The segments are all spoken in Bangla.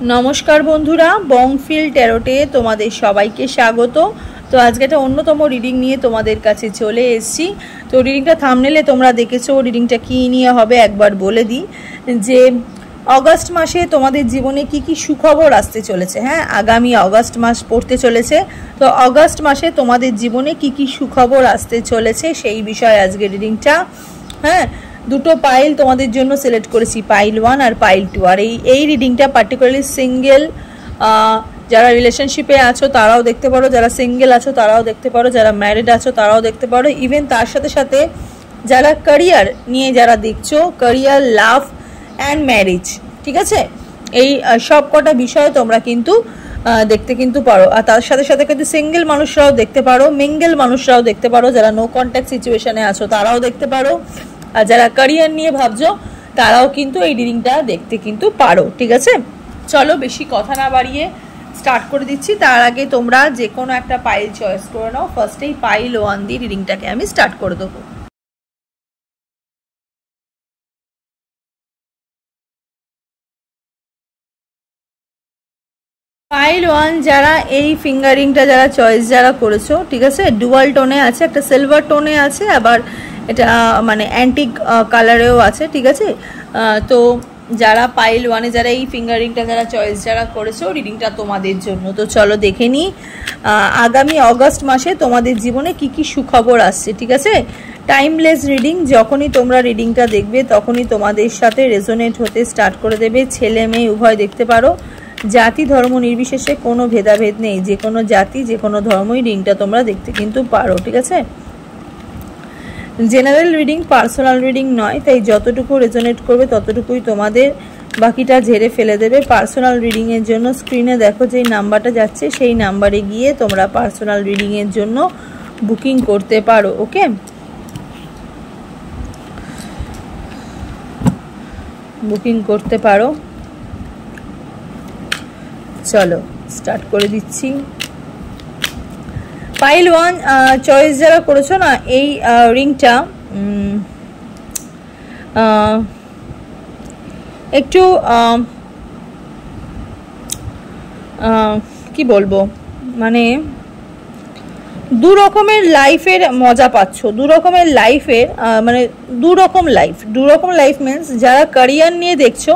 नमस्कार बंधुरा बंगफिल टैरोटे तुम्हारे सबाइके स्वागत। तो आज के अन्यतम रिडिंग निये तुम्हादेर काछे चले एसेछि। तो रिडिंगटा थाम्बनेले तोमरा देखेछो रिडिंगटा कि निये होबे एकबार बोले दी जे अगस्ट मासे तुम्हादेर जीवने की सुखबर आसते चलेछे। हाँ, आगामी अगस्ट मास पड़ते चलेछे। तो अगस्ट मासे तुम्हादेर जीवने की सुखबर आसते चलेछे सेई विषये आजके रिडिंगटा। हाँ, দুটো পাইল তোমাদের জন্য সিলেক্ট করেছি, পাইল 1 আর পাইল 2। আর এই রিডিংটা পার্টিকুলারলি সিঙ্গেল যারা রিলেশনশিপে আছো তারাও দেখতে পারো, যারা সিঙ্গেল আছো তারাও দেখতে পারো, যারা ম্যারিড আছো তারাও দেখতে পারো, ইভেন তার সাথে সাথে যারা ক্যারিয়ার নিয়ে যারা দেখছো, ক্যারিয়ার, লাভ অ্যান্ড ম্যারেজ, ঠিক আছে, এই সব কটা বিষয় তোমরা কিন্তু দেখতে কিন্তু পারো। আর তার সাথে সাথে কিন্তু সিঙ্গেল মানুষরাও দেখতে পারো, মিঙ্গেল মানুষরাও দেখতে পারো, যারা নো কন্ট্যাক্ট সিচুয়েশনে আছো তারাও দেখতে পারো, আর যারা ক্যারিয়ার নিয়ে ভাবছো তারাও কিন্তু এই রিডিংটা দেখতে কিন্তু পারো। ঠিক আছে, চলো বেশি কথা না বাড়িয়ে স্টার্ট করে দিচ্ছি। তার আগে তোমরা যে কোনো একটা পাইল চয়েস করে নাও। ফার্স্টেই পাইল 1 দিয়ে রিডিংটাকে আমি স্টার্ট করে দেবো। পাইল 1 যারা এই ফিঙ্গারিংটা যারা চয়েস যারা করেছো, ঠিক আছে, ডুয়াল টোনে আছে, একটা সিলভার টোনে আছে, আবার এটা মানে অ্যান্টিক কালারেও আছে। ঠিক আছে, তো যারা পাইল 1-এ যারা এই ফিঙ্গারিংটা যারা চয়েস যারা করেছো রিডিংটা তোমাদের জন্য। তো চলো দেখে নিই আগামী অগস্ট মাসে তোমাদের জীবনে কি সুখবর আসছে। ঠিক আছে, টাইমলেস রিডিং। যখনই তোমরা রিডিংটা দেখবে তখনই তোমাদের সাথে রেজোনেট হতে স্টার্ট করে দেবে। ছেলে মেয়ে উভয় দেখতে পারো, জাতি ধর্ম নির্বিশেষে কোনো ভেদাভেদ নেই, যে কোনো জাতি যে কোনো ধর্মই রিডিংটা তোমরা দেখতে কিন্তু পারো। ঠিক আছে, জেনারেল রিডিং, পার্সোনাল রিডিং নয়, তাই যতটুকু রেজোনেট করবে ততটুকুই তোমাদের, বাকিটা ঝেড়ে ফেলে দেবে। পার্সোনাল রিডিংয়ের জন্য স্ক্রিনে দেখো যেই নাম্বারটা যাচ্ছে সেই নাম্বারে গিয়ে তোমরা পার্সোনাল রিডিংয়ের জন্য বুকিং করতে পারো। ওকে, বুকিং করতে পারো। চলো স্টার্ট করে দিচ্ছি। পাইল 1 চয়েস যারা করেছো না এই রিংটা একটু কি বলবো, মানে দু রকমের লাইফের মজা পাচ্ছ, দু রকমের লাইফের মানে দু রকম লাইফ মিন্স যারা ক্যারিয়ার নিয়ে দেখছো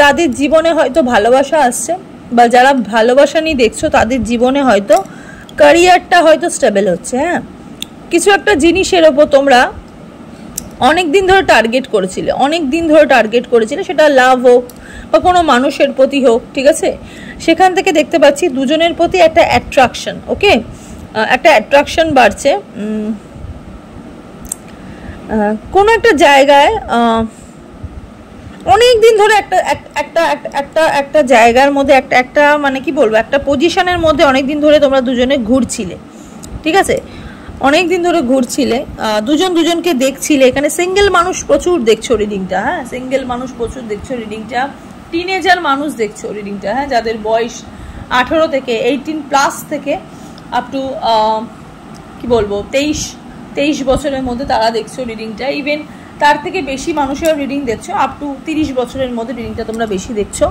তাদের জীবনে হয়তো ভালোবাসা আসছে, বা যারা ভালোবাসা নিয়ে দেখছো তাদের জীবনে হয়তো ক্যারিয়ারটা হয়তো স্টেবল হচ্ছে। হ্যাঁ, কিছু একটা জিনিসের ওপর তোমরা অনেক দিন ধরে টার্গেট করেছিলে, সেটা লাভ হোক বা কোনো মানুষের প্রতি হোক। ঠিক আছে, সেখান থেকে দেখতে পাচ্ছি দুজনের প্রতি একটা অ্যাট্রাকশন। ওকে, একটা অ্যাট্রাকশন বাড়ছে কোনো একটা জায়গায়, অনেক দিন ধরে একটা জায়গার মধ্যে একটা মানে কি বলবো, একটা পজিশনের মধ্যে অনেক দিন ধরে তোমরা দুজনে ঘুরছিলে। ঠিক আছে, অনেক দিন ধরে ঘুরছিলে, দুজন দুজনকে দেখছিলে। এখানে সিঙ্গেল মানুষ প্রচুর দেখছো রিডিংটা। হ্যাঁ, সিঙ্গেল মানুষ প্রচুর দেখছো রিডিংটা, টিনেজার মানুষ দেখছো রিডিংটা। হ্যাঁ, যাদের বয়স 18 থেকে 18+ থেকে আপ টু কি বলবো 23 বছরের মধ্যে তারা দেখছো রিডিংটা। ইভেন তার থেকে বেশি মানুষের রিডিং দেখছো, আপ টু 30 বছরের মধ্যে রিডিংটা তোমরা বেশি দেখছো।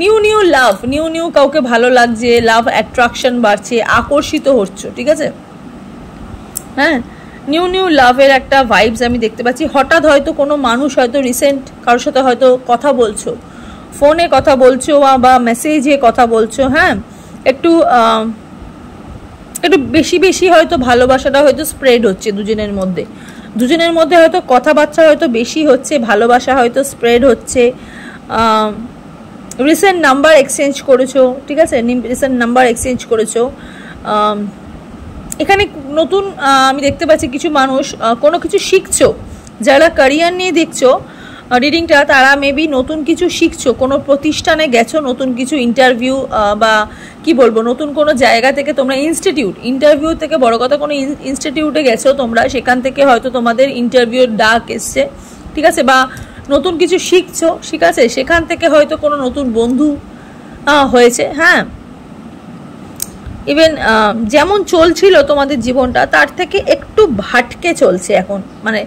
নিউ লাভ, নিউ কাউকে ভালো লাগছে, লাভ অ্যাট্রাকশন বাড়ছে, আকর্ষিত হচ্ছ। ঠিক আছে, হ্যাঁ, নিউ লাভের একটা ভাইবস আমি দেখতে পাচ্ছি। হঠাৎ হয়তো কোনো মানুষ হয়তো রিসেন্ট কারোর সাথে হয়তো কথা বলছো, ফোনে কথা বলছো বা মেসেজে কথা বলছো। হ্যাঁ, একটু বেশি হয়তো ভালোবাসাটা হয়তো স্প্রেড হচ্ছে দুজনের মধ্যে হয়তো কথাবার্তা হয়তো বেশি হচ্ছে, ভালোবাসা হয়তো স্প্রেড হচ্ছে। রিসেন্ট নাম্বার এক্সচেঞ্জ করেছো। ঠিক আছে, রিসেন্ট নাম্বার এক্সচেঞ্জ করেছো। এখানে নতুন আমি দেখতে পাচ্ছি কিছু মানুষ কোনো কিছু শিখছো, যারা ক্যারিয়ার নিয়ে দেখছো রিডিংটা তারা মেবি নতুন কিছু শিখছো, কোনো প্রতিষ্ঠানে গেছো, নতুন কিছু ইন্টারভিউ বা কি বলবো নতুন কোনো জায়গা থেকে তোমরা ইন্টারভিউ থেকে বড় কথা কোনো ইনস্টিটিউটে গেছো তোমরা, সেখান থেকে হয়তো তোমাদের ইন্টারভিউর ডাক এসছে। ঠিক আছে, বা নতুন কিছু শিখছো। ঠিক আছে, সেখান থেকে হয়তো কোনো নতুন বন্ধু হয়েছে। হ্যাঁ, ইভেন যেমন চলছিল তোমাদের জীবনটা তার থেকে একটু ভাটকে চলছে এখন, মানে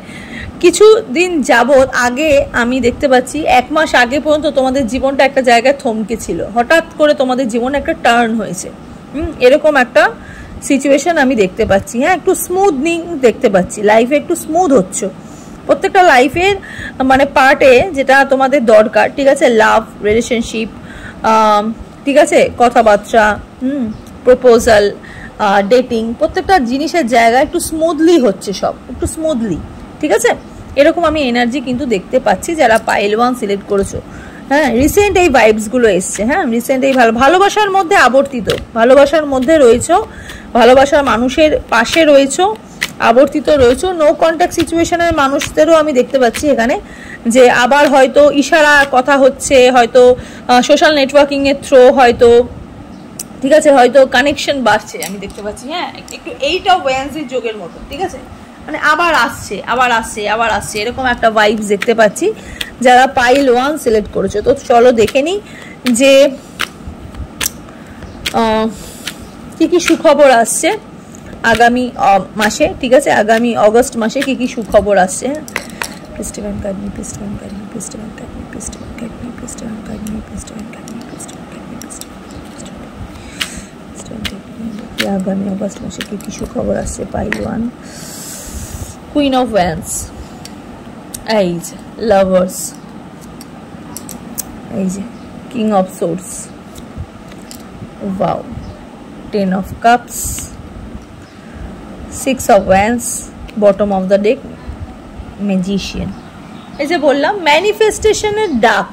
কিছু দিন যাবত আগে আমি দেখতে পাচ্ছি 1 মাস আগে পর্যন্ত তোমাদের জীবনটা একটা জায়গায় থমকে ছিল, হঠাৎ করে তোমাদের জীবনে একটা টার্ন হয়েছে। এরকম একটা সিচুয়েশন আমি দেখতে পাচ্ছি। হ্যাঁ, একটু স্মুথনিং দেখতে পাচ্ছি, লাইফে একটু স্মুথ হচ্ছে প্রত্যেকটা লাইফের মানে পার্টে যেটা তোমাদের দরকার। ঠিক আছে, লাভ, রিলেশনশিপ, ঠিক আছে, কথাবার্তা, প্রপোজাল, ডেটিং, প্রত্যেকটা জিনিসের জায়গায় একটু স্মুথলি হচ্ছে, সব একটু স্মুথলি। ঠিক আছে, এরকম আমি এনার্জি কিন্তু দেখতে পাচ্ছি যারা পাইল 1 সিলেক্ট করেছো। হ্যাঁ, রিসেন্ট এই ভাইবসগুলো এসছে। হ্যাঁ, রিসেন্ট এই ভালোবাসার মধ্যে আবর্তিত, ভালোবাসার মধ্যে রয়েছো, ভালোবাসার মানুষের পাশে রয়েছো, আবর্তিত রয়েছো। নো কন্ট্যাক্ট সিচুয়েশনের মানুষদেরও আমি দেখতে পাচ্ছি এখানে, যে আবার হয়তো ইশারা কথা হচ্ছে, হয়তো সোশ্যাল নেটওয়ার্কিংয়ের থ্রো, হয়তো ঠিক আছে, হয়তো কানেকশন বাড়ছে আমি দেখতে পাচ্ছি। হ্যাঁ, একটু 8 অফ ওয়ান্সের যোগের মতো। ঠিক আছে, মানে আবার আসছে, আবার আসছে, আবার আসছে, এরকম একটা ভাইবস দেখতে পাচ্ছি যারা পাইল 1 সিলেক্ট করেছো। তো চলো দেখে নিই যে কি কি সুখবর আসছে আগামী মাসে। ঠিক আছে, আগামী অগস্ট মাসে কি কি সুখবর আসছে। ফেস্টিভ্যাল কার্ডনি, ফেস্টিভ্যাল কার্ডনি, ফেস্টিভ্যাল কার্ডনি, ফেস্টিভ্যাল কার্ডনি, ফেস্টিভ্যাল কার্ডনি, ফেস্টিভ্যাল কার্ডনি, ফেস্টিভ্যাল কার্ডনি, ফেস্টিভ্যাল। আগামী অগস্ট মাসে কি কি সুখবর আসছে পাইল 1। কুইন অফ ওয়ান্স, এই যে লাভার্স, এই যে king of swords, wow, 10 of cups, 6 of wands, bottom of the deck, magician. এই যে বললাম ম্যানিফেস্টেশনের ডাক,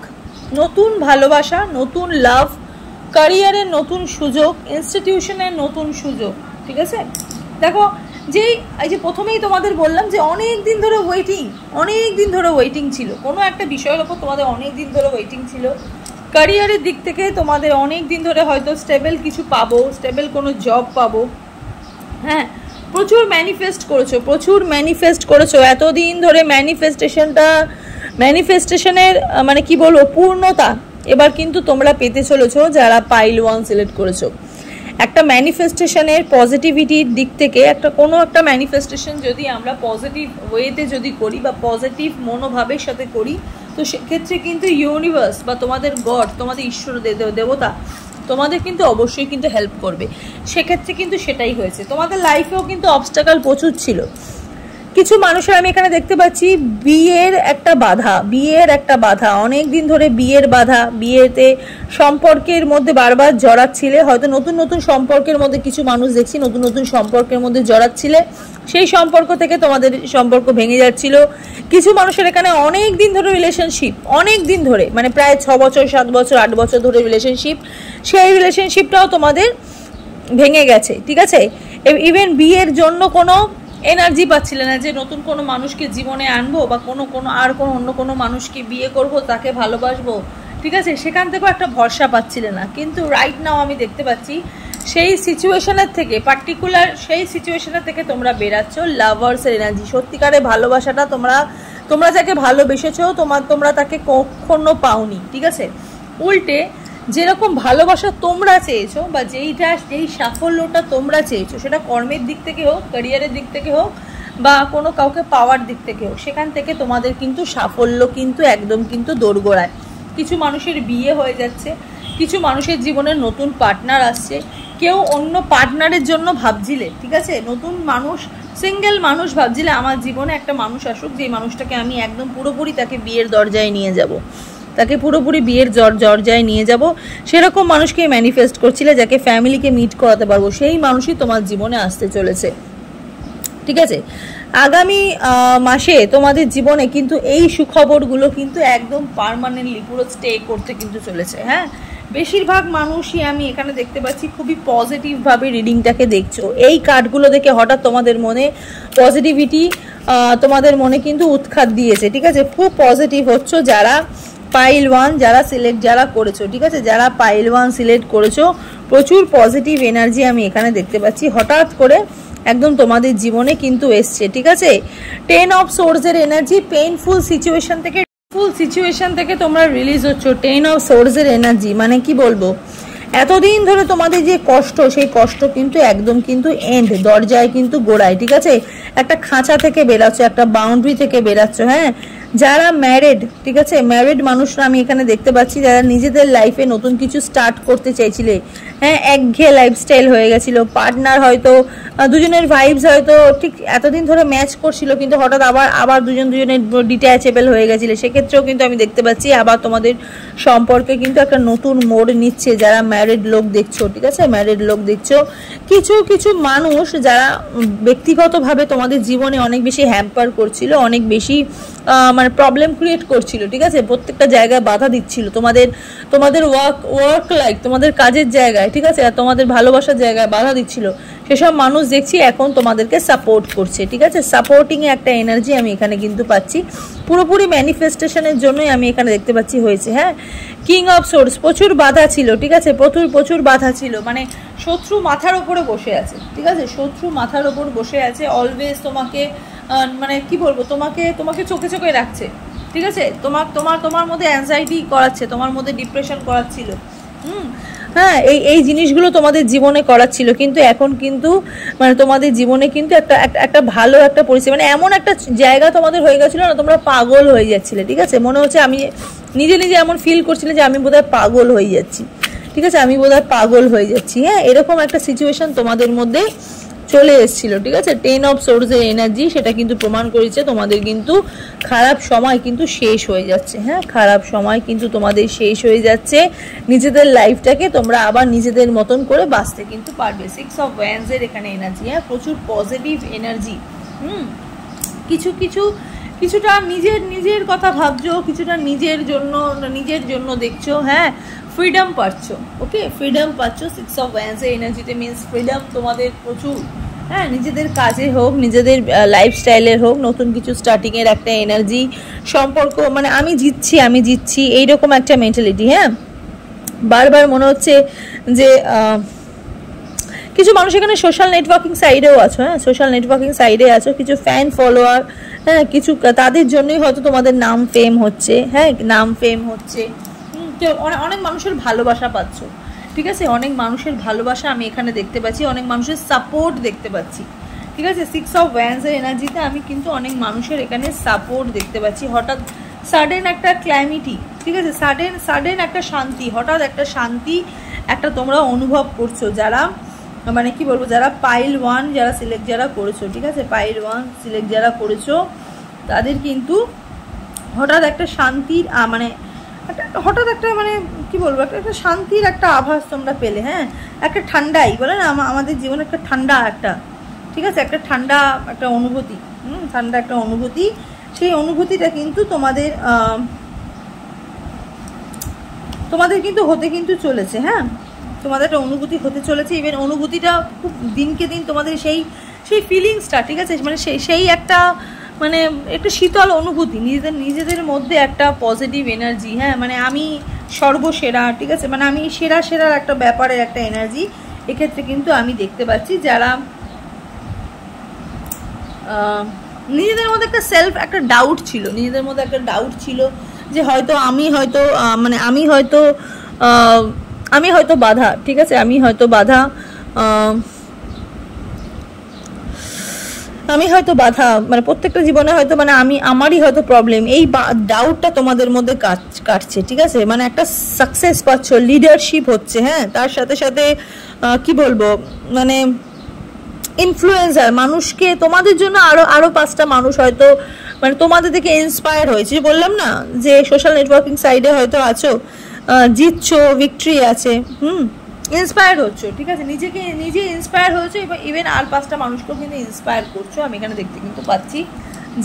নতুন ভালোবাসা, নতুন লাভ, ক্যারিয়ারের নতুন সুযোগ, ইনস্টিটিউশনের নতুন সুযোগ। ঠিক আছে, দেখো যেই এই যে প্রথমেই তোমাদের বললাম যে অনেক দিন ধরে ওয়েটিং, অনেক দিন ধরে ওয়েটিং ছিল, কোনো একটা বিষয়ের ওপর তোমাদের অনেক দিন ধরে ওয়েটিং ছিল। ক্যারিয়ারের দিক থেকে তোমাদের অনেক দিন ধরে হয়তো স্টেবল কিছু পাবো, স্টেবল কোনো জব পাবো। হ্যাঁ, প্রচুর ম্যানিফেস্ট করেছো, প্রচুর ম্যানিফেস্ট করেছো এতদিন ধরে। ম্যানিফেস্টেশনের মানে কি বলবো, পূর্ণতা এবার কিন্তু তোমরা পেতে চলেছো যারা পাইল 1 সিলেক্ট করেছো। একটা ম্যানিফেস্টেশনের পজিটিভিটির দিক থেকে কোনো একটা ম্যানিফেস্টেশন যদি আমরা পজিটিভ ওয়েতে যদি করি বা পজিটিভ মনোভাবের সাথে করি, তো সেক্ষেত্রে কিন্তু ইউনিভার্স বা তোমাদের গড, তোমাদের ঈশ্বর দেবতা তোমাদের কিন্তু অবশ্যই কিন্তু হেল্প করবে। সেক্ষেত্রে কিন্তু সেটাই হয়েছে। তোমাদের লাইফেও কিন্তু অবস্টাকল প্রচুর ছিল। কিছু মানুষের আমি এখানে দেখতে পাচ্ছি বিয়ের একটা বাধা, অনেক দিন ধরে বিয়ের বাধা, বিয়েতে সম্পর্কের মধ্যে বারবার জড়াচ্ছিলে, হয়তো নতুন নতুন সম্পর্কের মধ্যে কিছু মানুষ দেখছি নতুন নতুন সম্পর্কের মধ্যে জড়াচ্ছিলে, সেই সম্পর্ক থেকে তোমাদের সম্পর্ক ভেঙে যাচ্ছিল। কিছু মানুষের এখানে অনেক দিন ধরে রিলেশনশিপ, অনেক দিন ধরে মানে প্রায় 6 বছর 7 বছর 8 বছর ধরে রিলেশনশিপ, সেই রিলেশনশিপটাও তোমাদের ভেঙে গেছে। ঠিক আছে, ইভেন বিয়ের জন্য কোনো এনার্জি পাচ্ছিলে না যে নতুন কোনো মানুষকে জীবনে আনবো বা কোনো অন্য কোনো মানুষকে বিয়ে করব, তাকে ভালোবাসবো। ঠিক আছে, সেখান থেকেও একটা ভরসা পাচ্ছিলে না। কিন্তু রাইট নাও আমি দেখতে পাচ্ছি সেই সিচুয়েশনের থেকে, পার্টিকুলার সেই সিচুয়েশনের থেকে তোমরা বেরাচ্ছ। লাভার্সের এনার্জি, সত্যিকারের ভালোবাসাটা তোমরা যাকে ভালোবেসেছো তোমরা তাকে কখনো পাওনি। ঠিক আছে, উল্টে যেরকম ভালোবাসা তোমরা চেয়েছো বা যেই সাফল্যটা তোমরা চেয়েছো, সেটা কর্মের দিক থেকে হোক, ক্যারিয়ারের দিক থেকে হোক বা কোনো কাউকে পাওয়ার দিক থেকে হোক, সেখান থেকে তোমাদের কিন্তু সাফল্য কিন্তু একদম কিন্তু দোরগোড়ায়। কিছু মানুষের বিয়ে হয়ে যাচ্ছে, কিছু মানুষের জীবনে নতুন পার্টনার আসছে, কেউ অন্য পার্টনারের জন্য ভাবছিলে। ঠিক আছে, নতুন মানুষ, সিঙ্গেল মানুষ ভাবছিলে আমার জীবনে একটা মানুষ আসুক, যে মানুষটাকে আমি একদম পুরোপুরি তাকে বিয়ের দরজায় নিয়ে যাব, তাকে পুরোপুরি বিয়ের দরজায় নিয়ে যাব, সেরকম মানুষকে ম্যানিফেস্ট করছিলে যাকে ফ্যামিলিকে মিট করাতে পারবো, সেই মানুষই তোমার জীবনে আসতে চলেছে। ঠিক আছে, আগামী মাসে তোমাদের জীবনে কিন্তু এই সুখবরগুলো কিন্তু একদম পার্মানেন্টলি পুরো স্টে করতে কিন্তু চলেছে। হ্যাঁ, বেশিরভাগ মানুষই আমি এখানে দেখতে পাচ্ছি খুবই পজিটিভভাবে রিডিংটাকে দেখছো। এই কার্ডগুলো দেখে হঠাৎ তোমাদের মনে পজিটিভিটি, তোমাদের মনে কিন্তু উৎখাত দিয়েছে। ঠিক আছে, খুব পজিটিভ হচ্ছ যারা পাইল 1 যারা করেছো। ঠিক আছে, যারা পাইল 1 সিলেক্ট করেছো, প্রচুর পজিটিভ এনার্জি আমি এখানে দেখতে পাচ্ছি হঠাৎ করে একদম তোমাদের জীবনে কিন্তু এসছে। ঠিক আছে, 10 অফ সোর্সের এনার্জি, পেইনফুল সিচুয়েশন থেকে তোমরা রিলিজ হচ্ছ। 10 অফ সোর্সের এনার্জি মানে কি বলবো, এতদিন ধরে তোমাদের যে কষ্ট, সেই কষ্ট কিন্তু একদম কিন্তু এন্ড, দরজায় কিন্তু গোড়ায়, ঠিক আছে। একটা খাঁচা থেকে বেরাচ্ছ, একটা বাউন্ডারি থেকে বেরাচ্ছ, হ্যাঁ। যারা ম্যারিড, ঠিক আছে, ম্যারিড মানুষরা আমি এখানে দেখতে পাচ্ছি, যারা নিজেদের লাইফে নতুন কিছু স্টার্ট করতে চাইছিলে, হ্যাঁ, একঘেয়ে লাইফস্টাইল হয়ে গেছিল, পার্টনার হয়তো দুজনের ভাইবস হয়তো ঠিক এতদিন ধরে ম্যাচ করছিল, কিন্তু হঠাৎ আবার দুজনের ডিট্যাচেবল হয়ে গেছিল, সেক্ষেত্রেও কিন্তু আমি দেখতে পাচ্ছি আবার তোমাদের সম্পর্কে কিন্তু একটা নতুন মোড় নিচ্ছে। যারা ম্যারিড লোক দেখছো, ঠিক আছে, ম্যারিড লোক দেখছো, কিছু মানুষ যারা ব্যক্তিগতভাবে তোমাদের জীবনে অনেক বেশি হ্যাম্পার করছিল, অনেক বেশি মানে প্রবলেম ক্রিয়েট করছিল, ঠিক আছে, প্রত্যেকটা জায়গায় বাধা দিচ্ছিল, তোমাদের ওয়ার্ক লাইফ, তোমাদের কাজের জায়গায়, ঠিক আছে, আর তোমাদের ভালোবাসার জায়গায় বাধা দিচ্ছিল, সেসব মানুষ দেখছি এখন তোমাদেরকে সাপোর্ট করছে, ঠিক আছে। সাপোর্টিং এ একটা এনার্জি আমি এখানে কিন্তু পাচ্ছি, পুরোপুরি ম্যানিফেস্টেশনের জন্যই আমি এখানে দেখতে পাচ্ছি হয়েছে, হ্যাঁ। কিং অফ সোর্স, প্রচুর বাধা ছিল, ঠিক আছে, প্রচুর বাধা ছিল, মানে শত্রু মাথার ওপরে বসে আছে, ঠিক আছে, শত্রু মাথার ওপর বসে আছে, অলওয়েজ তোমাকে মানে কি বলবো, তোমাকে চোখে রাখছে, ঠিক আছে, তোমার মধ্যে অ্যাংজাইটি করাচ্ছে, তোমার মধ্যে ডিপ্রেশন করাচ্ছিল, হ্যাঁ, এই জিনিসগুলো তোমাদের জীবনে করাচ্ছিল, কিন্তু এখন কিন্তু মানে তোমাদের জীবনে কিন্তু একটা ভালো একটা পরিস্থিতি, মানে এমন একটা জায়গা তোমাদের হয়ে গেছিল না, তোমরা পাগল হয়ে যাচ্ছিলে, ঠিক আছে, মনে হচ্ছে আমি নিজে এমন ফিল করছিলে যে আমি বোধহয় পাগল হয়ে যাচ্ছি, ঠিক আছে, আমি বোধহয় পাগল হয়ে যাচ্ছি, হ্যাঁ, এরকম একটা সিচুয়েশন তোমাদের মধ্যে চলে এসেছিল, ঠিক আছে। 10 অফ সোর্সের এনার্জি সেটা কিন্তু প্রমাণ করেছে তোমাদের কিন্তু খারাপ সময় কিন্তু শেষ হয়ে যাচ্ছে, হ্যাঁ, খারাপ সময় কিন্তু তোমাদের শেষ হয়ে যাচ্ছে, নিজেদের লাইফটাকে তোমরা আবার নিজেদের মতন করে বাঁচতে কিন্তু পারবে। 6 অফ ওয়ান্ডসের এখানে এনার্জি, হ্যাঁ, প্রচুর পজিটিভ এনার্জি, কিছুটা নিজের কথা ভাবছো, কিছুটা নিজের জন্য দেখছো, হ্যাঁ, ফ্রিডম পাচ্ছ, ওকে, ফ্রিডম পাচ্ছ। 6 অফ ওয়ান্ডসের এনার্জিতে মিনস ফ্রিডম তোমাদের প্রচুর, হ্যাঁ, নিজেদের কাজে হোক, নিজেদের লাইফস্টাইলের হোক, নতুন কিছু স্টার্টিংয়ের একটা এনার্জি, সম্পর্ক মানে আমি জিতছি এইরকম একটা মেন্টালিটি, হ্যাঁ। বারবার মনে হচ্ছে যে কিছু মানুষ এখানে সোশ্যাল নেটওয়ার্কিং সাইডেও আছো, হ্যাঁ, সোশ্যাল নেটওয়ার্কিং সাইডে আছো, কিছু ফ্যান ফলোয়ার, হ্যাঁ, কিছু তাদের জন্যই হয়তো তোমাদের নাম ফেম হচ্ছে, হ্যাঁ, নাম ফেম হচ্ছে, অনেক মানুষের ভালোবাসা পাচ্ছ, ঠিক আছে, অনেক মানুষের ভালোবাসা আমি এখানে দেখতে পাচ্ছি, অনেক মানুষের সাপোর্ট দেখতে পাচ্ছি, ঠিক আছে। 6 অফ ওয়ান্ডসের এনার্জিতে আমি কিন্তু অনেক মানুষের এখানে সাপোর্ট দেখতে পাচ্ছি, হঠাৎ সাডেন একটা ক্ল্যামিটি, ঠিক আছে, সাডেন একটা শান্তি, হঠাৎ একটা শান্তি একটা তোমরা অনুভব করছো, যারা মানে কি বলবো, যারা পাইল 1 যারা সিলেক্ট যারা করেছো, ঠিক আছে, পাইল 1 সিলেক্ট যারা করেছো, তাদের কিন্তু হঠাৎ একটা শান্তির মানে হঠাৎ একটা মানে কি বলবো, একটা শান্তির একটা আভাস তোমরা পেলে, হ্যাঁ, একটা ঠান্ডাই বলে না আমাদের জীবনে, একটা ঠান্ডা একটা, ঠিক আছে, একটা ঠান্ডা একটা অনুভূতি, ঠান্ডা একটা অনুভূতি, সেই অনুভূতিটা কিন্তু তোমাদের কিন্তু হতে কিন্তু চলেছে, হ্যাঁ, তোমাদের একটা অনুভূতি হতে চলেছে, ইভেন অনুভূতিটা খুব দিনকে দিন তোমাদের সেই ফিলিংসটা, ঠিক আছে, মানে সেই একটা মানে একটা শীতল অনুভূতি, নিজেদের মধ্যে একটা পজিটিভ এনার্জি, হ্যাঁ, মানে আমি সর্বসেরা, ঠিক আছে, মানে আমি সেরার একটা ব্যাপারের একটা এনার্জি এক্ষেত্রে কিন্তু আমি দেখতে পাচ্ছি, যারা নিজেদের মধ্যে একটা ডাউট ছিল, নিজেদের মধ্যে একটা ডাউট ছিল যে হয়তো আমি হয়তো বাধা, ঠিক আছে, আমি হয়তো বাধা মানে প্রত্যেকটা জীবনে হয়তো মানে আমারই হয়তো প্রবলেম, এই ডাউটটা তোমাদের মধ্যে কাটছে, ঠিক আছে, মানে একটা সাকসেস পাচ্ছ, লিডারশিপ হচ্ছে, হ্যাঁ, তার সাথে সাথে কি বলবো মানে ইনফ্লুয়েন্সার, মানুষকে তোমাদের জন্য আরো 5টা মানুষ হয়তো মানে তোমাদের থেকে ইন্সপায়ার হয়েছে, বললাম না যে সোশ্যাল নেটওয়ার্কিং সাইডে হয়তো আছো, জিতছো, ভিক্টরি আছে, ইন্সপায়ার হচ্ছ, ঠিক আছে, নিজে ইন্সপায়ার হয়েছো, ইভেন আর 5টা মানুষকেও কিন্তু ইন্সপায়ার করছো, আমি এখানে দেখতে কিন্তু পাচ্ছি,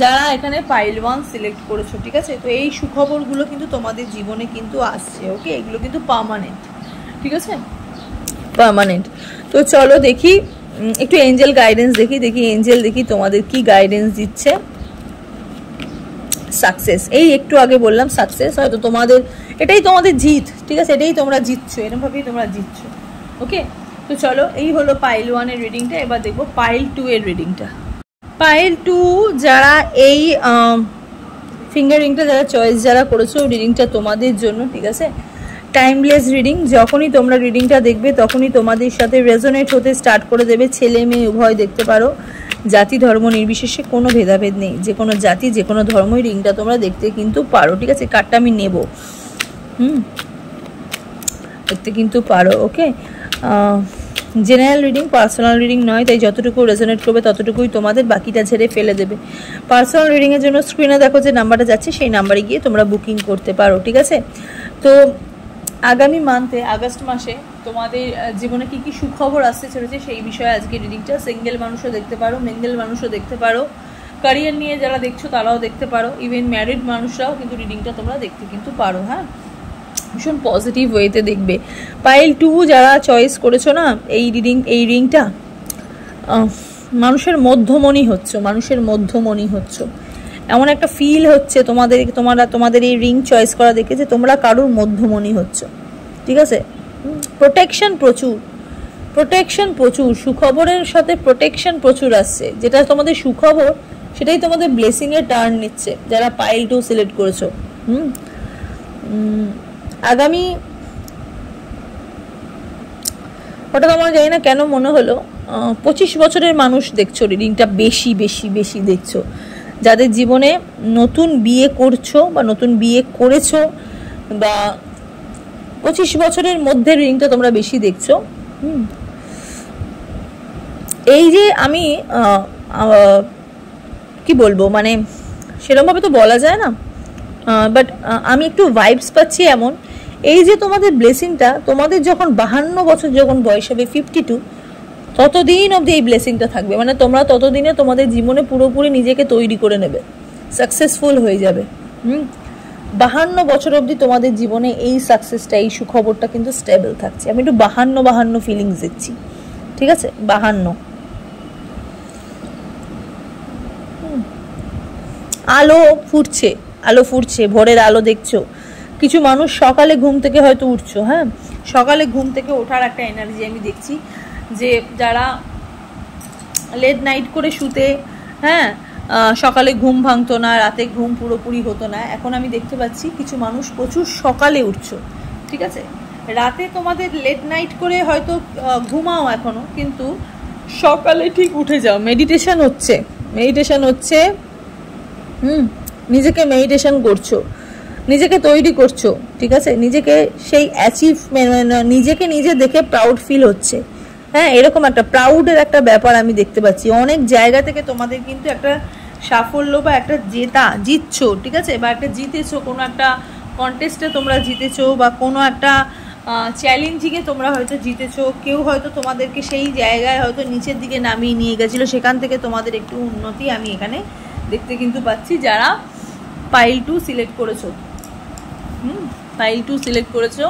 যারা এখানে পাইল 1 সিলেক্ট করেছো, ঠিক আছে। তো এই সুখবরগুলো কিন্তু তোমাদের জীবনে কিন্তু আসছে, ওকে, এগুলো কিন্তু পার্মানেন্ট, ঠিক আছে, পার্মানেন্ট। তো চলো দেখি একটু এঞ্জেল গাইডেন্স দেখি তোমাদের কি গাইডেন্স দিচ্ছে। সাকসেস, এই একটু আগে বললাম সাকসেস, হয়তো এটাই তোমাদের জিত, ঠিক আছে, এটাই তোমরা জিতছো, এরকমভাবেই তোমরা জিতছো, ওকে। তো চলো, এই হলো পাইল 1 এর রিডিংটা, এবার দেখবো পাইল 2 এর রিডিংটা। পাইল 2 যারা এই ফিঙ্গারিংটা যারা চয়েস যারা করেছো, রিডিংটা তোমাদের জন্য, ঠিক আছে। Timeless reading. যখনই তোমরা রিডিংটা দেখবে তখনই তোমাদের সাথে রেজোনেট হতে স্টার্ট করে দেবে। ছেলে মেয়ে উভয় দেখতে পারো, জাতি ধর্ম নির্বিশেষে কোনো ভেদাভেদ নেই, যে কোনো জাতি যে কোনো ধর্মই রিডিংটা তোমরা দেখতে কিন্তু পারো। ঠিক আছে, কার্ডটা আমি নেব, দেখতে কিন্তু পারো। ওকে, জেনারেল রিডিং, পার্সোনাল রিডিং নয়, তাই যতটুকু রেজোনেট করবে ততটুকুই তোমাদের, বাকিটা ঝেড়ে ফেলে দেবে। পার্সোনাল রিডিংয়ের জন্য স্ক্রিনে দেখো যে নাম্বারটা যাচ্ছে, সেই নাম্বারে গিয়ে তোমরা বুকিং করতে পারো। ঠিক আছে, তো আগামী মান্থে আগস্ট মাসে তোমাদের জীবনে কী কী সুখবর আসতে চলেছে সেই বিষয়ে আজকে রিডিংটা। সিঙ্গেল মানুষও দেখতে পারো, মিঙ্গেল মানুষও দেখতে পারো, ক্যারিয়ার নিয়ে যারা দেখছো তারাও দেখতে পারো, ইভেন ম্যারিড মানুষরাও কিন্তু রিডিংটা তোমরা দেখতে কিন্তু পারো। হ্যাঁ, ভীষণ পজিটিভ ওয়েতে দেখবে। পাইল 2 যারা চয়েস করেছো না এই রিংটা, মানুষের মধ্যমণি হচ্ছে, মানুষের মধ্যমণি হচ্ছে, এমন একটা ফিল হচ্ছে তোমাদের এই রিং চয়েস করা দেখে যে তোমরা কারোর মধ্যমণি হচ্ছ। ঠিক আছে, প্রোটেকশন প্রচুর, সুখবরের সাথে প্রোটেকশন প্রচুর আসছে। যেটা তোমাদের সুখবর সেটাই তোমাদের ব্লেসিংয়ের টার্ন নিচ্ছে যারা পাইল 2 সিলেক্ট করেছো। আগামী হঠাৎ আমার জানি না কেন মনে হলো 25 বছরের মানুষ দেখছো রিডিংটা, বেশি দেখছো। যাদের জীবনে নতুন বিয়ে করছো বা নতুন বিয়ে করেছো বা 25 বছরের মধ্যে রিডিংটা তোমরা বেশি দেখছো। এই যে আমি কি বলবো, মানে সেরকমভাবে তো বলা যায় না, বাট আমি একটু ভাইবস পাচ্ছি এমন, এই যে তোমাদের ব্লেসিংটা তোমাদের যখন 52 বছর যখন বয়স হবে 52, ততদিন অবধি এই ব্লেসিংটা থাকবে। মানে তোমরা ততদিনে তোমাদের জীবনে পুরোপুরি নিজেকে তৈরি করে নেবে, সাকসেসফুল হয়ে যাবে। 52 বছর অবধি তোমাদের জীবনে এই সাকসেসটা, এই সুখবরটা কিন্তু স্টেবল থাকছে। আমি একটু 52 ফিলিংস দিচ্ছি। ঠিক আছে, 52 আলো ফুটছে, ভোরের আলো দেখছো। কিছু মানুষ সকালে ঘুম থেকে হয়তো উঠছো। হ্যাঁ, সকালে ঘুম থেকে ওঠার একটা এনার্জি আমি দেখছি, যে যারা লেট নাইট করে শুতে, হ্যাঁ, সকালে ঘুম ভাঙতো না, রাতে ঘুম পুরোপুরি হতো না, এখন আমি দেখতে পাচ্ছি কিছু মানুষ প্রচুর সকালে উঠছো। ঠিক আছে, রাতে তোমাদের লেট নাইট করে হয়তো ঘুমাও এখনো, কিন্তু সকালে ঠিক উঠে যাও। মেডিটেশন হচ্ছে, নিজেকে মেডিটেশন করছো, নিজেকে তৈরি করছো। ঠিক আছে, নিজেকে সেই নিজেকে নিজে দেখে প্রাউড ফিল হচ্ছে। হ্যাঁ, এরকম একটা প্রাউডের একটা ব্যাপার আমি দেখতে পাচ্ছি। অনেক জায়গা থেকে তোমাদের কিন্তু একটা সাফল্য বা একটা জিতছো। ঠিক আছে, বা একটা জিতেছো, কোনো একটা কন্টেস্টে তোমরা জিতেছো, বা কোনো একটা চ্যালেঞ্জিংয়ে তোমরা হয়তো জিতেছো। কেউ হয়তো তোমাদেরকে সেই জায়গায় হয়তো নিচের দিকে নামিয়ে নিয়ে গেছিলো, সেখান থেকে তোমাদের একটু উন্নতি আমি এখানে দেখতে কিন্তু পাচ্ছি। যারা পাইল 2 সিলেক্ট করেছো, পাইল 2 সিলেক্ট করেছো,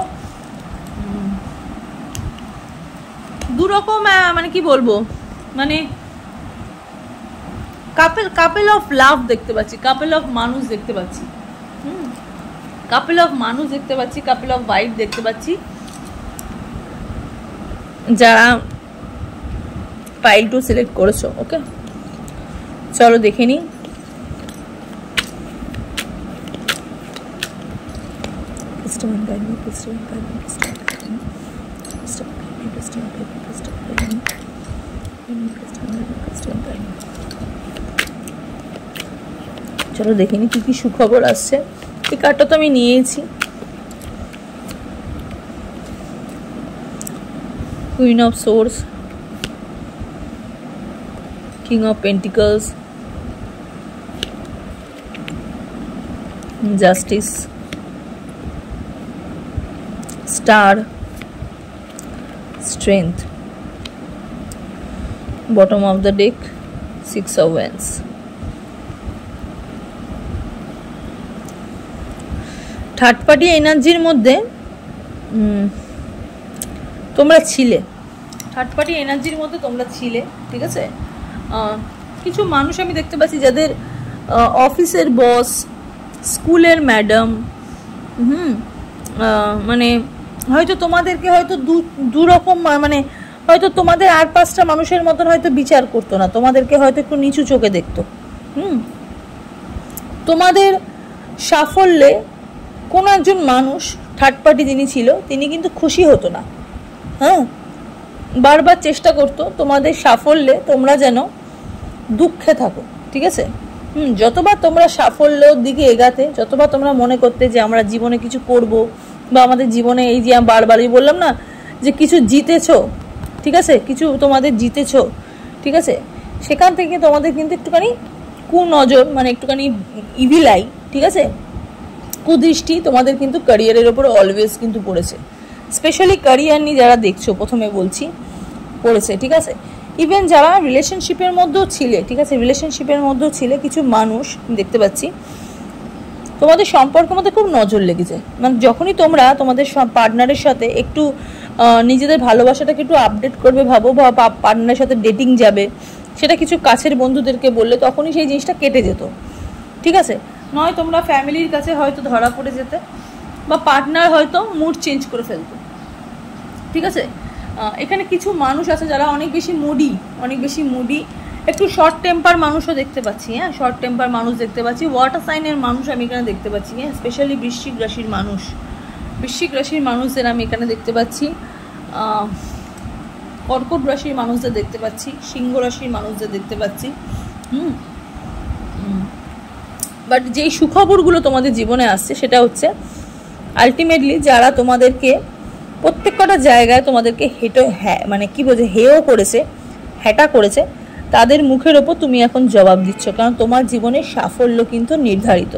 দুরকম, মানে কি বলবো, মানে কাপেল অফ লাভ দেখতে পাচ্ছি, কাপেল অফ মানুষ দেখতে পাচ্ছি, কাপেল অফ ভাইব দেখতে পাচ্ছি যারা পাইল 2 সিলেক্ট করেছো। ওকে, চলো দেখে নিই। চলো দেখে নি কি কি সুখবর আসছে। এই কার্ডটা তো আমি নিয়েছি, queen of swords, king of pentacles, justice, star, strength, bottom of the deck, 6 of Wands। Third party এনার্জির মধ্যে তোমরা ছিলে, ঠিক আছে। কিছু মানুষ আমি দেখতে পাচ্ছি যাদের অফিসের বস, স্কুলের ম্যাডাম, মানে হয়তো তোমাদেরকে হয়তো দু রকম, মানে হয়তো তোমাদের আর 5টা মানুষের মতন হয়তো বিচার করতো না, তোমাদেরকে হয়তো একটু নিচু চোখে দেখতো। তোমাদের সাফল্যে কোনো একজন মানুষ থার্ড পার্টি যিনি ছিল তিনি কিন্তু খুশি হতো না, হ্যাঁ, বারবার চেষ্টা করতো তোমাদের সাফল্যে তোমরা যেন দুঃখে থাকো, ঠিক আছে। যতবার তোমরা সাফল্যর দিকে এগাতে, যতবার তোমরা মনে করতে যে আমরা জীবনে কিছু করব, বা আমাদের জীবনে এই যে আমি বারবারই বললাম না যে কিছু জিতেছো, ঠিক আছে, কিছু তোমাদের জিতেছো, ঠিক আছে, সেখান থেকে তোমাদের কিন্তু একটুখানি কুনজর, মানে একটুখানি ইভিল আই, ঠিক আছে, কুদৃষ্টি তোমাদের কিন্তু ক্যারিয়ারের ওপর অলওয়েজ কিন্তু পড়েছে। স্পেশালি ক্যারিয়ার নিয়ে যারা দেখছো, প্রথমে বলছি, পড়েছে, ঠিক আছে। ইভেন যারা রিলেশনশিপের মধ্যেও ছিলে, ঠিক আছে, রিলেশনশিপের মধ্যেও ছিলে কিছু মানুষ দেখতে পাচ্ছি তোমাদের সম্পর্কের মধ্যে খুব নজর লেগেছে। মানে যখনই তোমরা তোমাদের পার্টনারের সাথে একটু নিজেদের ভালোবাসাটাকে একটু আপডেট করবে ভাবো, বা পার্টনারের সাথে ডেটিং যাবে, সেটা কিছু কাছের বন্ধুদেরকে বললে তখনই সেই জিনিসটা কেটে যেত, ঠিক আছে। নয় তোমরা ফ্যামিলির কাছে হয়তো ধরা পড়ে যেতে, বা পার্টনার হয়তো মুড চেঞ্জ করে ফেলতো, ঠিক আছে। এখানে কিছু মানুষ আছে যারা অনেক বেশি মুডি, একটু শর্ট টেম্পার মানুষও দেখতে পাচ্ছি, হ্যাঁ, শর্ট টেম্পার মানুষ দেখতে পাচ্ছি। ওয়াটার সাইনের মানুষ আমি এখানে দেখতে পাচ্ছি, হ্যাঁ, স্পেশালি বৃশ্চিক রাশির মানুষদের আমি এখানে দেখতে পাচ্ছি, কর্কট রাশির মানুষদের দেখতে পাচ্ছি, সিংহ রাশির মানুষদের দেখতে পাচ্ছি। বাট যেই সুখবরগুলো তোমাদের জীবনে আসছে সেটা হচ্ছে আলটিমেটলি যারা তোমাদেরকে প্রত্যেক কটা জায়গায় তোমাদেরকে মানে কি বলছে, হেও করেছে, হ্যাটা করেছে, তাদের মুখের ওপর তুমি এখন জবাব দিচ্ছ, কারণ তোমার জীবনের সাফল্য কিন্তু নির্ধারিত,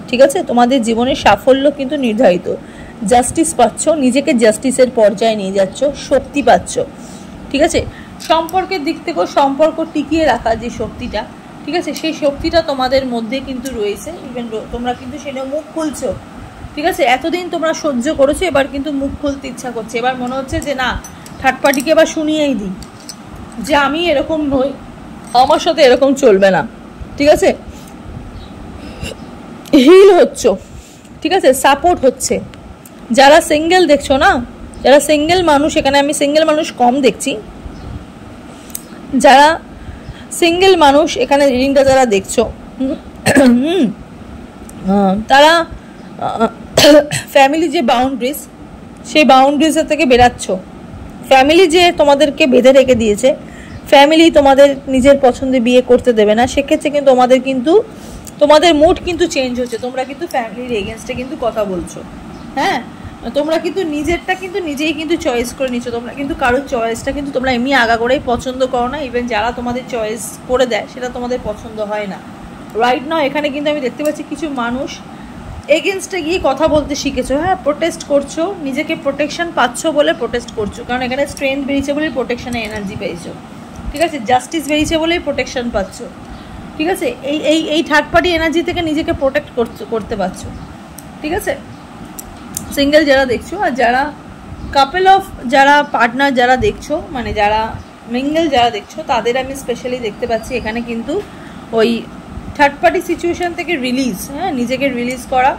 ঠিক আছে, তোমাদের জীবনের সাফল্য কিন্তু নির্ধারিত। জাস্টিস পাচ্ছ, নিজেকে জাস্টিসের পর্যায়ে নিয়ে যাচ্ছ, শক্তি পাচ্ছ, ঠিক আছে। সম্পর্কের দিক থেকেও সম্পর্ক টিকিয়ে রাখা যে শক্তিটা, ঠিক আছে, সেই শক্তিটা তোমাদের মধ্যে কিন্তু রয়েছে। ইভেন তোমরা কিন্তু সেটা মুখ খুলছো, ঠিক আছে। এতদিন তোমরা সহ্য করেছো, এবার কিন্তু মুখ খুলতে ইচ্ছা করছে, এবার মনে হচ্ছে যে না, থার্ড পার্টিকে এবার শুনিয়েই দিই যে আমি এরকম নই, আমার সাথে এরকম চলবে না, ঠিক আছে। হিল হচ্ছ, ঠিক আছে, সাপোর্ট হচ্ছে। যারা সিঙ্গেল দেখছো না, যারা সিঙ্গেল মানুষ, এখানে আমি সিঙ্গেল মানুষ কম দেখছি, যারা সিঙ্গেল মানুষ এখানে রিডিংটা যারা দেখছো, তারা ফ্যামিলি যে বাউন্ডারিজ, সেই বাউন্ডারিজের থেকে বেরাচ্ছ। ফ্যামিলি যে তোমাদেরকে বেঁধে রেখে দিয়েছে, ফ্যামিলি তোমাদের নিজের পছন্দে বিয়ে করতে দেবে না, সেক্ষেত্রে কিন্তু তোমাদের মুড কিন্তু চেঞ্জ হচ্ছে। তোমরা কিন্তু ফ্যামিলির এগেনস্টে কিন্তু কথা বলছো, হ্যাঁ, তোমরা কিন্তু নিজেরটা কিন্তু নিজেই কিন্তু চয়েস করে নিচ্ছ। তোমরা কিন্তু কারোর চয়েসটা কিন্তু তোমরা এমনি আগাগোড়াই পছন্দ করো না, ইভেন যারা তোমাদের চয়েস করে দেয় সেটা তোমাদের পছন্দ হয় না। রাইট নাও এখানে কিন্তু আমি দেখতে পাচ্ছি কিছু মানুষ এগেনস্টে গিয়ে কথা বলতে শিখেছো, হ্যাঁ, প্রোটেস্ট করছো, নিজেকে প্রোটেকশন পাচ্ছ বলে প্রোটেস্ট করছো, কারণ এখানে স্ট্রেংথ বেরিয়েছে বলেই প্রোটেকশনের এনার্জি পেয়েছো, ঠিক আছে, জাস্টিস বেরিয়েছে বলেই প্রোটেকশন পাচ্ছ, ঠিক আছে। এই থার্ড পার্টি এনার্জি থেকে নিজেকে প্রোটেক্ট করতে পারছো, ঠিক আছে। সিঙ্গেল যারা দেখছো, আর যারা কাপল অফ, যারা পার্টনার যারা দেখছো, মানে যারা মিঙ্গেল যারা দেখছো, তাদের আমি স্পেশালি দেখতে পাচ্ছি এখানে কিন্তু ওই থার্ড পার্টি সিচুয়েশন থেকে রিলিজ, হ্যাঁ, নিজেকে রিলিজ করা,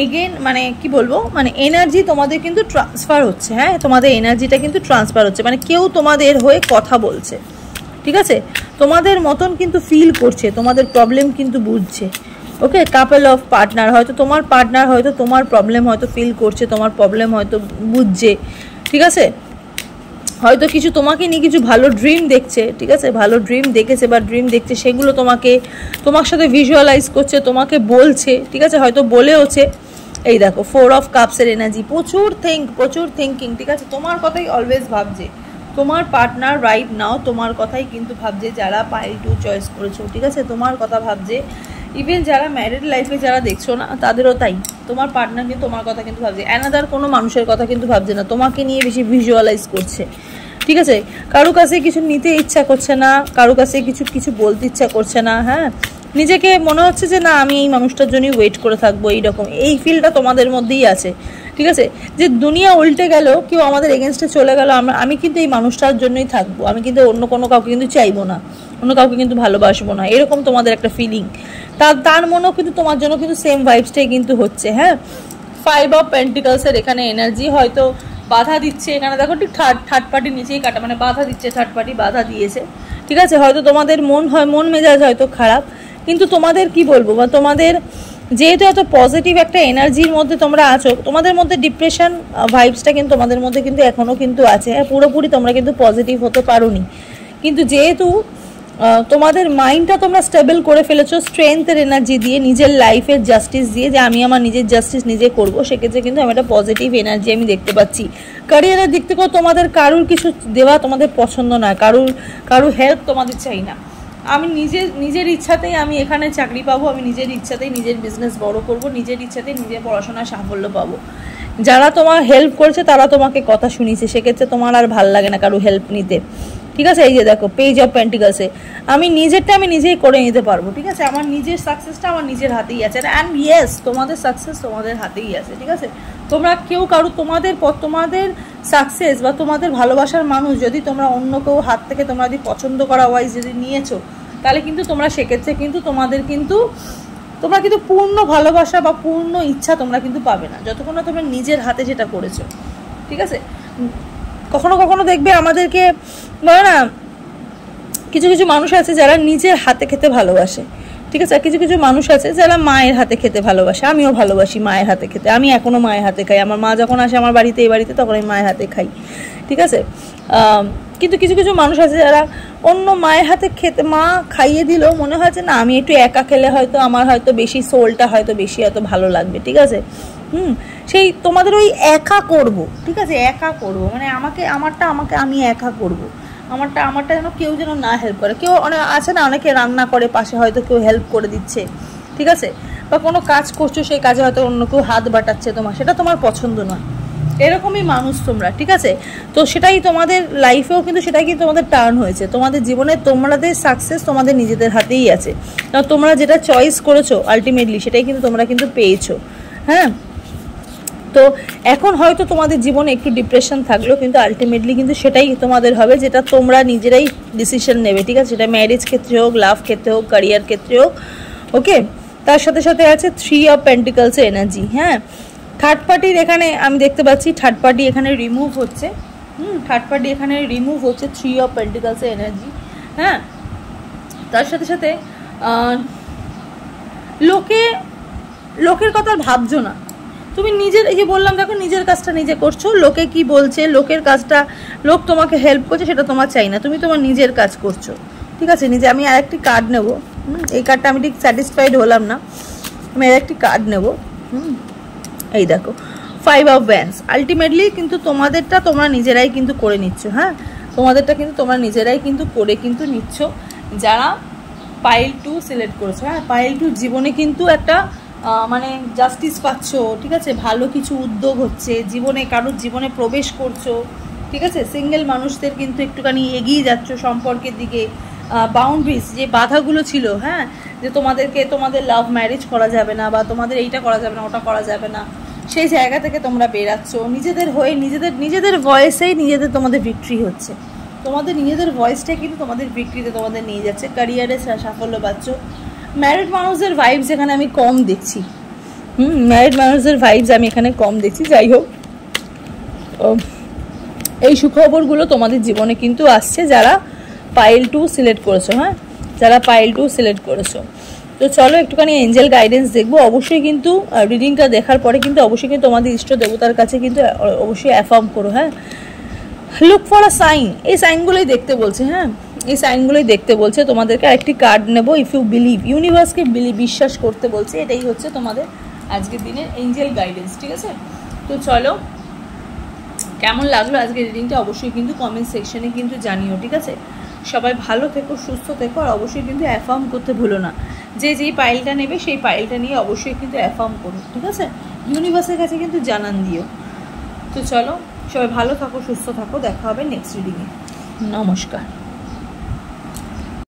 এগেন মানে কি বলবো, মানে এনার্জি তোমাদের কিন্তু ট্রান্সফার হচ্ছে, হ্যাঁ, তোমাদের এনার্জিটা কিন্তু ট্রান্সফার হচ্ছে, মানে কেউ তোমাদের হয়ে কথা বলছে, ঠিক আছে, তোমাদের মতন কিন্তু ফিল করছে, তোমাদের প্রবলেম কিন্তু বুঝছে, ওকে। কাপল অফ পার্টনার, হয়তো তোমার পার্টনার হয়তো তোমার প্রবলেম হয়তো ফিল করছে, তোমার প্রবলেম হয়তো বুঝছে, ঠিক আছে, হয়তো কিছু তোমাকে নিয়ে কিছু ভালো ড্রিম দেখছে, ঠিক আছে, ভালো ড্রিম দেখেছে বা ড্রিম দেখছে, সেগুলো তোমার সাথে ভিজুয়ালাইজ করছে, তোমাকে বলছে, ঠিক আছে, হয়তো বলেওছে। এই দেখো 4 অফ কাপসের এনার্জি, প্রচুর থিঙ্কিং, ঠিক আছে, তোমার কথাই অলওয়েজ ভাবছে, তোমার পার্টনার রাইট নাও তোমার কথাই কিন্তু ভাবছে, যারা পাইল 2 চয়েস করেছো, ঠিক আছে, তোমার কথা ভাবছে। ইভেন যারা ম্যারিড লাইফে যারা দেখছো না, তাদেরও তাই, তোমার পার্টনার কিন্তু তোমার কথা কিন্তু ভাবছে, অ্যানাদার কোনো মানুষের কথা কিন্তু ভাবছে না, তোমাকে নিয়ে বেশি ভিজুয়ালাইজ করছে, ঠিক আছে। কারো কাছে কিছু নিতে ইচ্ছা করছে না, কারো কাছে কিছু বলতে ইচ্ছা করছে না, হ্যাঁ, নিজেকে মনে হচ্ছে যে না, আমি এই মানুষটার জন্যই ওয়েট করে থাকবো, এইরকম এই ফিলটা তোমাদের মধ্যেই আছে, ঠিক আছে, যে দুনিয়া উল্টে গেল, কেউ আমাদের এগেনস্টে চলে গেল, আমি কিন্তু এই মানুষটার জন্যই থাকবো, আমি কিন্তু অন্য কোনো কাউকে কিন্তু চাইবো না, অন্য কাউকে কিন্তু ভালোবাসবো না, এরকম তোমাদের একটা ফিলিং, তার মনেও কিন্তু তোমার জন্য কিন্তু সেম ভাইবসটাই কিন্তু হচ্ছে, হ্যাঁ। 5 অফ পেন্টিকলসের এখানে এনার্জি হয়তো বাধা দিচ্ছে, এখানে দেখো ঠিক থার্ড পার্টি নিচেই কাটা, মানে বাধা দিচ্ছে, থার্ড পার্টি বাধা দিয়েছে, ঠিক আছে, হয়তো তোমাদের মন মেজাজ হয়তো খারাপ, কিন্তু তোমাদের কি বলবো, বা তোমাদের যেহেতু এত পজিটিভ একটা এনার্জির মধ্যে তোমরা আছো, তোমাদের মধ্যে ডিপ্রেশন ভাইবসটা কিন্তু তোমাদের মধ্যে কিন্তু এখনও কিন্তু আছে, পুরোপুরি তোমরা কিন্তু পজিটিভ হতে পারোনি। কিন্তু যেহেতু তোমাদের মাইন্ডটা তোমরা স্টেবল করে ফেলেছো স্ট্রেংথের এনার্জি দিয়ে, নিজের লাইফের জাস্টিস দিয়ে, যে আমি আমার নিজের জাস্টিস নিজে করবো, সেক্ষেত্রে কিন্তু আমি একটা পজিটিভ এনার্জি আমি দেখতে পাচ্ছি। ক্যারিয়ারের দিক থেকেও তোমাদের কারুর কিছু দেওয়া তোমাদের পছন্দ নয়, কারুর হেল্প তোমাদের চাই না। আমি নিজের ইচ্ছাতেই আমি এখানে চাকরি পাবো, আমি নিজের ইচ্ছাতেই নিজের বিজনেস বড় করব, নিজের ইচ্ছাতেই নিজের পড়াশোনায় সাফল্য পাবো। যারা তোমার হেল্প করছে তারা তোমাকে কথা শুনিয়েছে, সেক্ষেত্রে তোমার আর ভাল লাগে না কারো হেল্প নিতে, ঠিক আছে। এই যে দেখো পেজ অফ পেন্টিকলসে আমি নিজেরটা আমি নিজেই করে নিতে পারবো, ঠিক আছে। আমার নিজের সাকসেসটা আমার নিজের হাতেই আছে, অ্যান্ড ইয়েস তোমাদের সাকসেস তোমাদের হাতেই আছে, ঠিক আছে। তোমরা কেউ কারো তোমাদের সাকসেস বা তোমাদের ভালোবাসার মানুষ যদি তোমরা অন্য কেউ হাত থেকে তোমরা যদি পছন্দ করা ওয়াইজ যদি নিয়েছো, তাহলে কিন্তু তোমরা সেক্ষেত্রে কিন্তু তোমরা কিন্তু পূর্ণ ভালোবাসা বা পূর্ণ ইচ্ছা তোমরা কিন্তু পাবে না যতক্ষণ না তোমরা নিজের হাতে যেটা করেছো, ঠিক আছে। কখনো কখনো দেখবে আমাদেরকে বলে না, কিছু কিছু মানুষ আছে যারা নিজের হাতে খেতে ভালোবাসে, ঠিক আছে। আর কিছু কিছু মানুষ আছে যারা মায়ের হাতে খেতে ভালোবাসে। আমিও ভালোবাসি মায়ের হাতে খেতে, আমি এখনও মায়ের হাতে খাই। আমার মা যখন আসে আমার বাড়িতে, এই বাড়িতে, তখন আমি মায়ের হাতে খাই, ঠিক আছে। কিন্তু কিছু কিছু মানুষ আছে যারা অন্য মায়ের হাতে খেতে, মা খাইয়ে দিলেও মনে হয় যে না আমি একটু একা খেলে হয়তো আমার হয়তো বেশি সোলটা হয়তো বেশি হয়তো ভালো লাগবে, ঠিক আছে। সেই তোমাদের ওই একা করব, ঠিক আছে, একা করব মানে আমারটা আমি একা করব, আমারটা যেন কেউ যেন না হেল্প করে। কেউ অনেক আছে না, অনেকে রান্না করে পাশে হয়তো কেউ হেল্প করে দিচ্ছে, ঠিক আছে, বা কোনো কাজ করছো সেই কাজে হয়তো অন্য কেউ হাত বাটাচ্ছে তোমার, সেটা তোমার পছন্দ নয়। এরকমই মানুষ তোমরা, ঠিক আছে। তো সেটাই তোমাদের লাইফেও কিন্তু সেটাই কিন্তু তোমাদের টার্ন হয়েছে, তোমাদের জীবনে তোমাদের সাকসেস তোমাদের নিজেদের হাতেই আছে। তোমরা যেটা চয়েস করেছো আলটিমেটলি সেটাই কিন্তু তোমরা কিন্তু পেয়েছো, হ্যাঁ। তো এখন হয়তো তোমাদের জীবনে একটু ডিপ্রেশন থাকলেও কিন্তু আলটিমেটলি কিন্তু সেটাই তোমাদের হবে যেটা তোমরা নিজেরাই ডিসিশন নেবে, ঠিক আছে। সেটা ম্যারেজ ক্ষেত্রে হোক, লাভ ক্ষেত্রে হোক, ক্যারিয়ার ক্ষেত্রে হোক, ওকে। তার সাথে সাথে আছে 3 অফ পেন্টিকলসের এনার্জি, হ্যাঁ। থার্ড পার্টির এখানে আমি দেখতে পাচ্ছি থার্ড পার্টি এখানে রিমুভ হচ্ছে, থার্ড পার্টি এখানে রিমুভ হচ্ছে 3 অফ পেন্টিকলসের এনার্জি, হ্যাঁ। তার সাথে সাথে লোকের কথা ভাবছো না তুমি, নিজের, এই যে বললাম দেখো নিজের কাজটা নিজে করছো, লোকে কি বলছে, লোকের কাজটা, লোক তোমাকে হেল্প করছে সেটা তোমার চাই না, তুমি তোমার নিজের কাজ করছো, ঠিক আছে। নিজে আমি আর একটি কার্ড নেব, এই কার্ডটা আমি ঠিক স্যাটিসফাইড হলাম না, আমি আর একটি কার্ড নেব, এই দেখো 5 অফ ওয়ান্ডস। আলটিমেটলি কিন্তু তোমাদেরটা তোমরা নিজেরাই কিন্তু করে নিচ্ছ, হ্যাঁ, তোমাদেরটা কিন্তু তোমরা নিজেরাই কিন্তু করে কিন্তু নিচ্ছ যারা পাইল 2 সিলেক্ট করেছো, হ্যাঁ। পাইল 2 জীবনে কিন্তু একটা মানে জাস্টিস পাচ্ছ, ঠিক আছে, ভালো কিছু উদ্যোগ হচ্ছে জীবনে, কারোর জীবনে প্রবেশ করছো, ঠিক আছে। সিঙ্গেল মানুষদের কিন্তু একটুখানি এগিয়ে যাচ্ছ সম্পর্কের দিকে। বাউন্ডারিজ যে বাধাগুলো ছিল, হ্যাঁ, যে তোমাদের লাভ ম্যারেজ করা যাবে না বা তোমাদের এইটা করা যাবে না ওটা করা যাবে না, সেই জায়গা থেকে তোমরা বেরাচ্ছ নিজেদের হয়ে, নিজেদের ভয়েসেই তোমাদের ভিক্টরি হচ্ছে, তোমাদের নিজেদের ভয়েসটাই কিন্তু তোমাদের ভিক্টরিতে তোমাদের নিয়ে যাচ্ছে, ক্যারিয়ারে সাফল্য পাচ্ছ। ম্যারিড মানুষদের ভাইবস এখানে আমি কম দেখছি, ম্যারিড মানুষদের ভাইবস আমি এখানে কম দেখছি। যাই হোক, এই সুখবরগুলো তোমাদের জীবনে কিন্তু আসছে যারা পাইল 2 সিলেক্ট করেছো, হ্যাঁ, যারা পাইল 2 সিলেক্ট করেছো। তো চলো একটুখানি এঞ্জেল গাইডেন্স দেখবো। অবশ্যই কিন্তু রিডিংটা দেখার পরে কিন্তু অবশ্যই কিন্তু তোমাদের ইষ্ট দেবতার কাছে কিন্তু অবশ্যই অ্যাফার্ম করো, হ্যাঁ। লুক ফর আ সাইন, এই সাইনগুলোই দেখতে বলছে, হ্যাঁ, এই সাইনগুলোই দেখতে বলছে তোমাদেরকে। আরেকটি কার্ড নেব, ইফ ইউ বিলিভ, ইউনিভার্সকে বিশ্বাস করতে বলছে। এটাই হচ্ছে তোমাদের আজকের দিনের এঞ্জেল গাইডেন্স, ঠিক আছে। তো চলো, কেমন লাগলো আজকের রিডিংটা অবশ্যই কিন্তু কমেন্ট সেকশনে কিন্তু জানিও, ঠিক আছে। সবাই ভালো থেকো, সুস্থ থেকো, আর অবশ্যই কিন্তু অ্যাফার্ম করতে ভুলো না, যেই পাইলটা নেবে সেই পাইলটা নিয়ে অবশ্যই কিন্তু অ্যাফার্ম করো, ঠিক আছে। ইউনিভার্সের কাছে কিন্তু জানান দিও। তো চলো, সবাই ভালো থাকো, সুস্থ থাকো, দেখা হবে নেক্সট রিডিংয়ে। নমস্কার।